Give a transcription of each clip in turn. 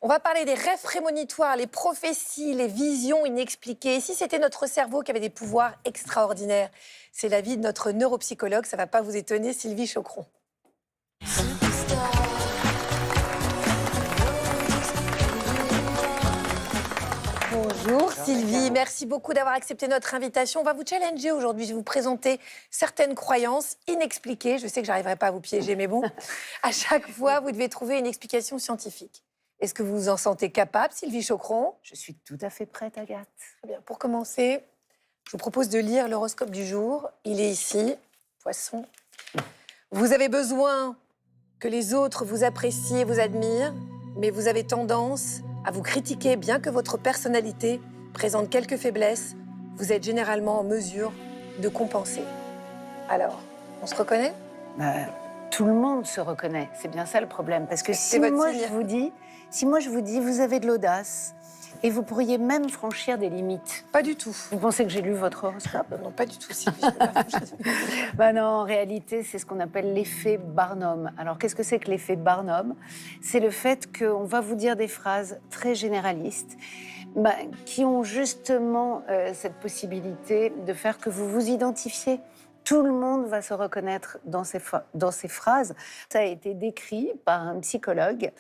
On va parler des rêves prémonitoires, les prophéties, les visions inexpliquées. Et si c'était notre cerveau qui avait des pouvoirs extraordinaires? C'est l'avis de notre neuropsychologue, ça ne va pas vous étonner, Sylvie Choqueron. Bonjour Sylvie, merci beaucoup d'avoir accepté notre invitation. On va vous challenger aujourd'hui, je vais vous présenter certaines croyances inexpliquées. Je sais que j'arriverai pas à vous piéger, mais bon, à chaque fois, vous devez trouver une explication scientifique. Est-ce que vous vous en sentez capable, Sylvie Choqueron? Je suis tout à fait prête, Agathe. Très bien. Pour commencer, je vous propose de lire l'horoscope du jour. Il est ici, Poisson. Vous avez besoin que les autres vous apprécient et vous admirent, mais vous avez tendance à vous critiquer, bien que votre personnalité présente quelques faiblesses. Vous êtes généralement en mesure de compenser. Alors, on se reconnaît? Tout le monde se reconnaît, c'est bien ça le problème. Parce que C'est votre signe. si moi je vous dis, vous avez de l'audace et vous pourriez même franchir des limites. Pas du tout. Vous pensez que j'ai lu votre horoscope? Non, pas du tout, Sylvie. Non, en réalité, c'est ce qu'on appelle l'effet Barnum. Alors, qu'est-ce que c'est que l'effet Barnum? C'est le fait qu'on va vous dire des phrases très généralistes, qui ont justement cette possibilité de faire que vous vous identifiez. Tout le monde va se reconnaître dans ces phrases. Ça a été décrit par un psychologue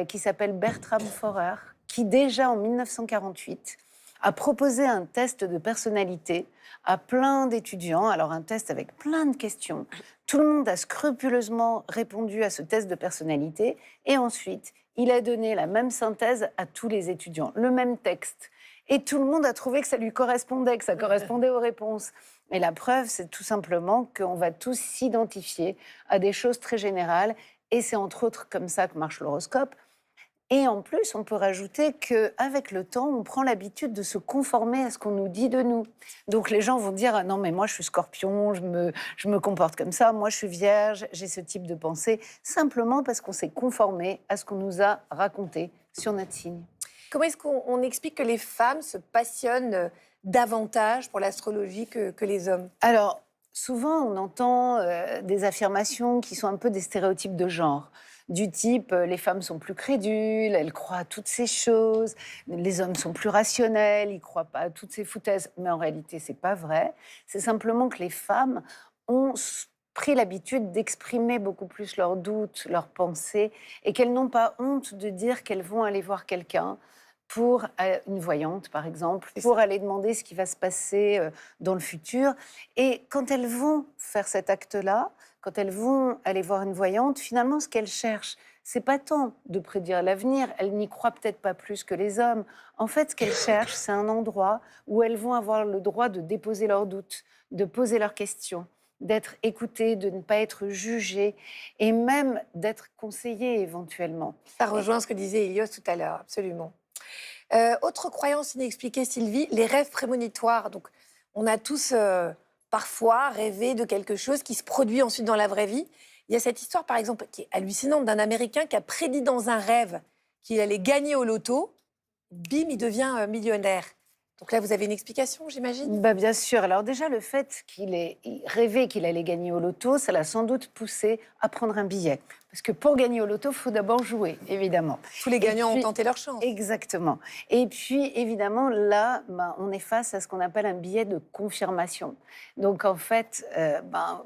qui s'appelle Bertram Forer, qui déjà en 1948 a proposé un test de personnalité à plein d'étudiants. Alors un test avec plein de questions. Tout le monde a scrupuleusement répondu à ce test de personnalité. Et ensuite, il a donné la même synthèse à tous les étudiants, le même texte. Et tout le monde a trouvé que ça lui correspondait, que ça correspondait aux réponses. Et la preuve, c'est tout simplement qu'on va tous s'identifier à des choses très générales. Et c'est entre autres comme ça que marche l'horoscope. Et en plus, on peut rajouter qu'avec le temps, on prend l'habitude de se conformer à ce qu'on nous dit de nous. Donc les gens vont dire « Ah non, mais moi je suis scorpion, je me comporte comme ça, moi je suis vierge, j'ai ce type de pensée », simplement parce qu'on s'est conformé à ce qu'on nous a raconté sur notre signe. Comment est-ce qu'on explique que les femmes se passionnent davantage pour l'astrologie que les hommes? Alors, souvent, on entend des affirmations qui sont un peu des stéréotypes de genre. Du type, les femmes sont plus crédules, elles croient à toutes ces choses, les hommes sont plus rationnels, ils ne croient pas à toutes ces foutaises. Mais en réalité, ce n'est pas vrai. C'est simplement que les femmes ont pris l'habitude d'exprimer beaucoup plus leurs doutes, leurs pensées, et qu'elles n'ont pas honte de dire qu'elles vont aller voir quelqu'un pour une voyante, par exemple, pour aller demander ce qui va se passer dans le futur. Et quand elles vont faire cet acte-là, quand elles vont aller voir une voyante, finalement, ce qu'elles cherchent, c'est pas tant de prédire l'avenir, elles n'y croient peut-être pas plus que les hommes. En fait, ce qu'elles cherchent, c'est un endroit où elles vont avoir le droit de déposer leurs doutes, de poser leurs questions, d'être écoutées, de ne pas être jugées, et même d'être conseillées éventuellement. Ça rejoint ce que disait Elios tout à l'heure, absolument. Autre croyance inexpliquée, Sylvie, les rêves prémonitoires. Donc, on a tous parfois rêvé de quelque chose qui se produit ensuite dans la vraie vie. Il y a cette histoire, par exemple, qui est hallucinante, d'un Américain qui a prédit dans un rêve qu'il allait gagner au loto. Bim, il devient millionnaire. Donc là, vous avez une explication, j'imagine? Bien sûr. Alors déjà, le fait qu'il ait rêvé qu'il allait gagner au loto, ça l'a sans doute poussé à prendre un billet. Parce que pour gagner au loto, il faut d'abord jouer, évidemment. Tous les gagnants ont tenté leur chance. Exactement. Et puis, évidemment, là, on est face à ce qu'on appelle un billet de confirmation. Donc, en fait,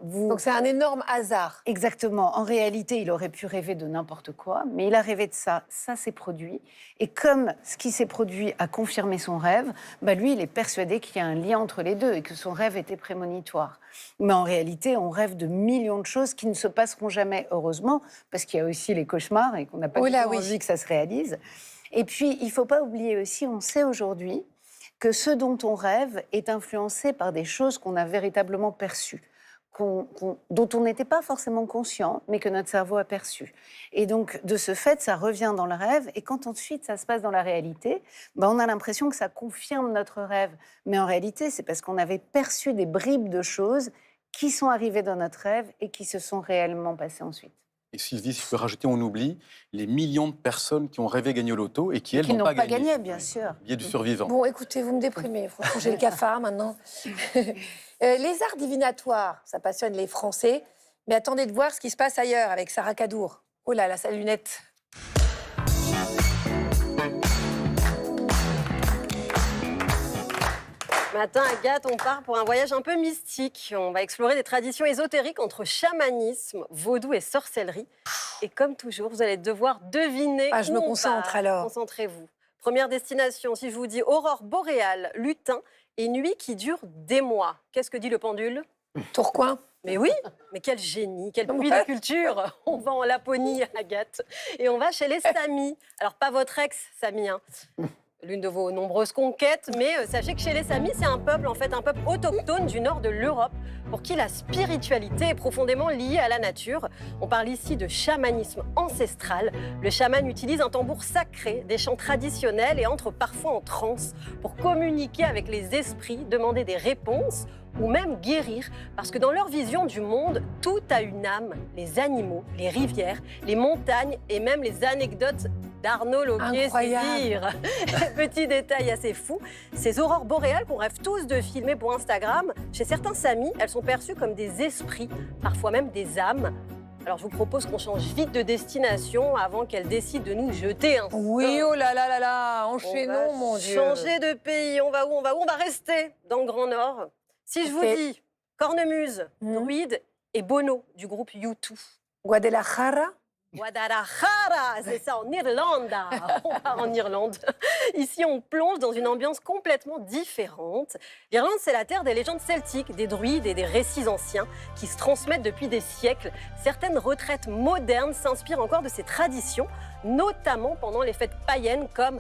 Donc c'est un énorme hasard. Exactement. En réalité, il aurait pu rêver de n'importe quoi, mais il a rêvé de ça. Ça s'est produit. Et comme ce qui s'est produit a confirmé son rêve, lui, il est persuadé qu'il y a un lien entre les deux et que son rêve était prémonitoire. Mais en réalité, on rêve de millions de choses qui ne se passeront jamais, heureusement, parce qu'il y a aussi les cauchemars et qu'on n'a pas envie que ça se réalise. Et puis, il ne faut pas oublier aussi, on sait aujourd'hui que ce dont on rêve est influencé par des choses qu'on a véritablement perçues. Dont on n'était pas forcément conscient, mais que notre cerveau a perçu. Et donc, de ce fait, ça revient dans le rêve, et quand ensuite ça se passe dans la réalité, on a l'impression que ça confirme notre rêve. Mais en réalité, c'est parce qu'on avait perçu des bribes de choses qui sont arrivées dans notre rêve et qui se sont réellement passées ensuite. Et Sylvie, si je peux rajouter, on oublie les millions de personnes qui ont rêvé gagner au loto et qui, elles, n'ont pas gagné. Bien sûr. Billet du survivant. Bon, écoutez, vous me déprimez. Franchement, j'ai le cafard maintenant. Les arts divinatoires, ça passionne les Français. Mais attendez de voir ce qui se passe ailleurs avec Sarah Kadour. Oh là là, sa lunette. Matin, Agathe, on part pour un voyage un peu mystique. On va explorer des traditions ésotériques entre chamanisme, vaudou et sorcellerie. Et comme toujours, vous allez devoir deviner Ah, je me où on concentre part. alors. Concentrez-vous. Première destination, si je vous dis aurore boréale, lutin et nuit qui dure des mois. Qu'est-ce que dit le pendule? Tourcoing. Mais oui, mais quel génie, quel puits de culture. On va en Laponie, Agathe, et on va chez les Samis. Alors, pas votre ex, Sami, hein. L'une de vos nombreuses conquêtes, mais sachez que chez les Samis, c'est un peuple, en fait, un peuple autochtone du nord de l'Europe, pour qui la spiritualité est profondément liée à la nature. On parle ici de chamanisme ancestral. Le chaman utilise un tambour sacré, des chants traditionnels et entre parfois en transe pour communiquer avec les esprits, demander des réponses ou même guérir, parce que dans leur vision du monde, tout a une âme. Les animaux, les rivières, les montagnes et même les anecdotes d'Arnaud Loquier. Incroyable. Petit détail assez fou, ces aurores boréales qu'on rêve tous de filmer pour Instagram, chez certains Samis, elles sont perçues comme des esprits, parfois même des âmes. Alors je vous propose qu'on change vite de destination avant qu'elle décide de nous jeter un Oui, sort. oh là là là là, enchaînons, mon Dieu. Changer de pays, on va où? On va rester dans le Grand Nord. Si je vous dis cornemuse, druide et Bono du groupe U2. Guadalajara. Guadalajara, c'est ça, en Irlande. On part en Irlande. Ici, on plonge dans une ambiance complètement différente. L'Irlande, c'est la terre des légendes celtiques, des druides et des récits anciens qui se transmettent depuis des siècles. Certaines retraites modernes s'inspirent encore de ces traditions, notamment pendant les fêtes païennes comme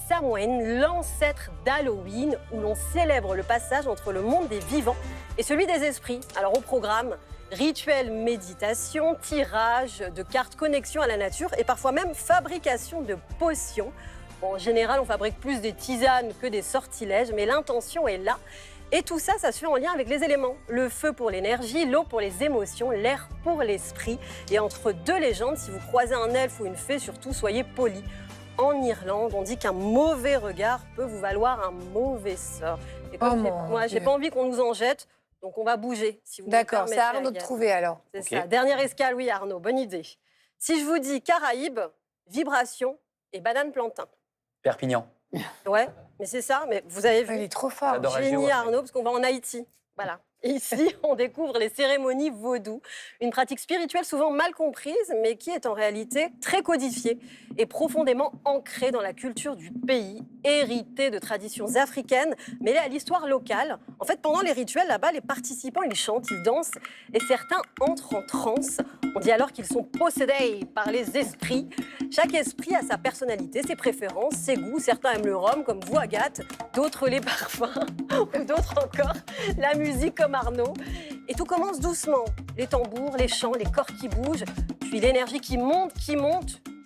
Samhain, l'ancêtre d'Halloween, où l'on célèbre le passage entre le monde des vivants et celui des esprits. Alors au programme, rituels, méditation, tirage de cartes, connexion à la nature et parfois même fabrication de potions. Bon, en général, on fabrique plus des tisanes que des sortilèges, mais l'intention est là. Et tout ça, ça se fait en lien avec les éléments. Le feu pour l'énergie, l'eau pour les émotions, l'air pour l'esprit. Et entre deux légendes, si vous croisez un elfe ou une fée, surtout, soyez polis. En Irlande, on dit qu'un mauvais regard peut vous valoir un mauvais sort. Et comme moi, j'ai pas envie qu'on nous en jette, donc on va bouger. Si vous D'accord, c'est à Arnaud Arnaud de trouver alors. C'est ça. Dernière escale, oui, Arnaud, bonne idée. Si je vous dis Caraïbes, vibration et banane plantain. Perpignan. Ouais, mais c'est ça, mais vous avez vu. Il est trop fort. J'adore. Génie Arnaud, parce qu'on va en Haïti. Voilà. Et ici, on découvre les cérémonies vaudou, une pratique spirituelle souvent mal comprise, mais qui est en réalité très codifiée et profondément ancrée dans la culture du pays, héritée de traditions africaines, mêlée à l'histoire locale. En fait, pendant les rituels, là-bas, les participants, ils chantent, ils dansent, et certains entrent en transe. On dit alors qu'ils sont possédés par les esprits. Chaque esprit a sa personnalité, ses préférences, ses goûts. Certains aiment le rhum, comme vous, Agathe, d'autres les parfums, ou d'autres encore la musique, comme Arnaud. Et tout commence doucement. Les tambours, les chants, les corps qui bougent, puis l'énergie qui monte,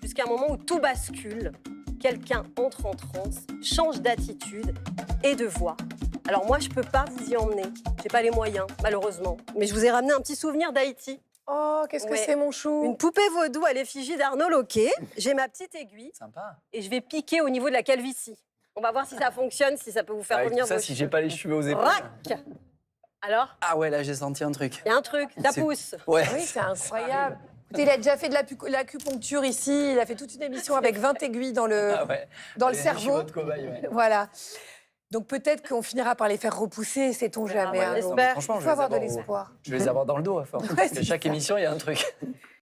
jusqu'à un moment où tout bascule. Quelqu'un entre en transe, change d'attitude et de voix. Alors moi, je peux pas vous y emmener. J'ai pas les moyens, malheureusement. Mais je vous ai ramené un petit souvenir d'Haïti. Oh, qu'est-ce que c'est, mon chou? Une poupée vaudou à l'effigie d'Arnaud Loquier. J'ai ma petite aiguille. Sympa. Et je vais piquer au niveau de la calvitie. On va voir si ça fonctionne, si ça peut vous faire Avec revenir tout ça, vos si cheveux. j'ai pas les cheveux aux épaules. Rac. Alors, Ah ouais, là j'ai senti un truc. il y a un truc, ça C'est- pousse. Ouais. Oui, c'est incroyable. Écoutez, il a déjà fait de l'acupuncture ici. Il a fait toute une émission avec 20 aiguilles dans le, Ah ouais. dans le Les cerveau. cheveux de cobaye, ouais. Voilà. Donc peut-être qu'on finira par les faire repousser, sait-on jamais. ouais, Arnaud. j'espère. Franchement, Il faut avoir de l'espoir. Je vais les avoir dans le dos à force. Ouais, Parce que c'est chaque ça. émission, il y a un truc.